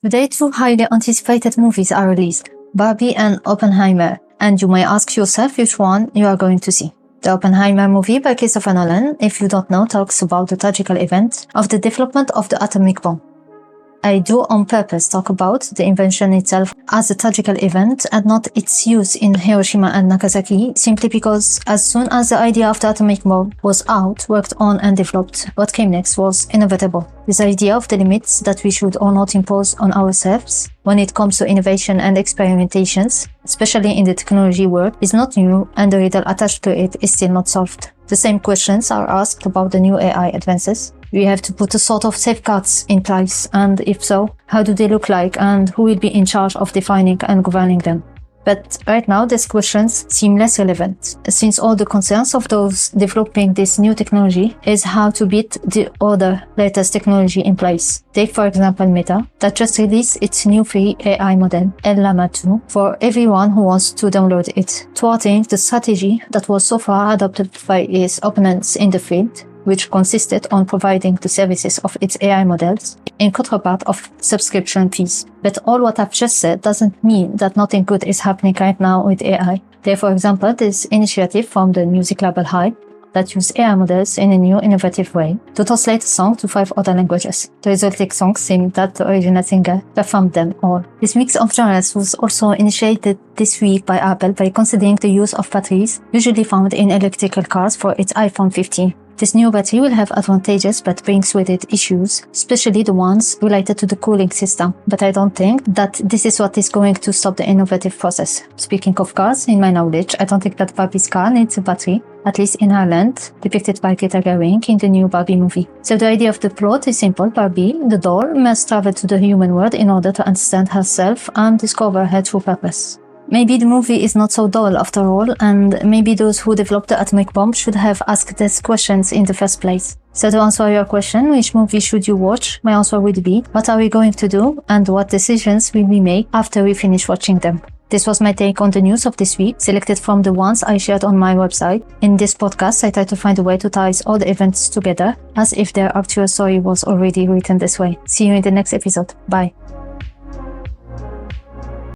Today, two highly anticipated movies are released, Barbie and Oppenheimer, and you may ask yourself which one you are going to see. The Oppenheimer movie by Christopher Nolan, if you don't know, talks about the tragical event of the development of the atomic bomb. I do on purpose talk about the invention itself as a tragical event and not its use in Hiroshima and Nagasaki, simply because as soon as the idea of the atomic bomb was out, worked on and developed, what came next was inevitable. This idea of the limits that we should or not impose on ourselves when it comes to innovation and experimentations, especially in the technology world, is not new, and the riddle attached to it is still not solved. The same questions are asked about the new AI advances. We have to put a sort of safeguards in place, and if so, how do they look like and who will be in charge of defining and governing them? But right now, these questions seem less relevant, since all the concerns of those developing this new technology is how to beat the other latest technology in place. Take, for example, Meta, that just released its new free AI model, Llama 2, for everyone who wants to download it, thwarting the strategy that was so far adopted by its opponents in the field, which consisted on providing the services of its AI models in counterpart of subscription fees. But all what I've just said doesn't mean that nothing good is happening right now with AI. There, for example, this initiative from the music label HYBE that use AI models in a new innovative way to translate a song to 5 other languages. The resulting songs seem that the original singer performed them all. This mix of genres was also initiated this week by Apple by considering the use of batteries usually found in electrical cars for its iPhone 15. This new battery will have advantages but brings with it issues, especially the ones related to the cooling system. But I don't think that this is what is going to stop the innovative process. Speaking of cars, in my knowledge, I don't think that Barbie's car needs a battery, at least in her land, depicted by Greta Gerwig in the new Barbie movie. So the idea of the plot is simple. Barbie, the doll, must travel to the human world in order to understand herself and discover her true purpose. Maybe the movie is not so dull after all, and maybe those who developed the atomic bomb should have asked these questions in the first place. So to answer your question, which movie should you watch? My answer would be, what are we going to do and what decisions will we make after we finish watching them? This was my take on the news of this week, selected from the ones I shared on my website. In this podcast, I try to find a way to tie all the events together, as if their actual story was already written this way. See you in the next episode. Bye.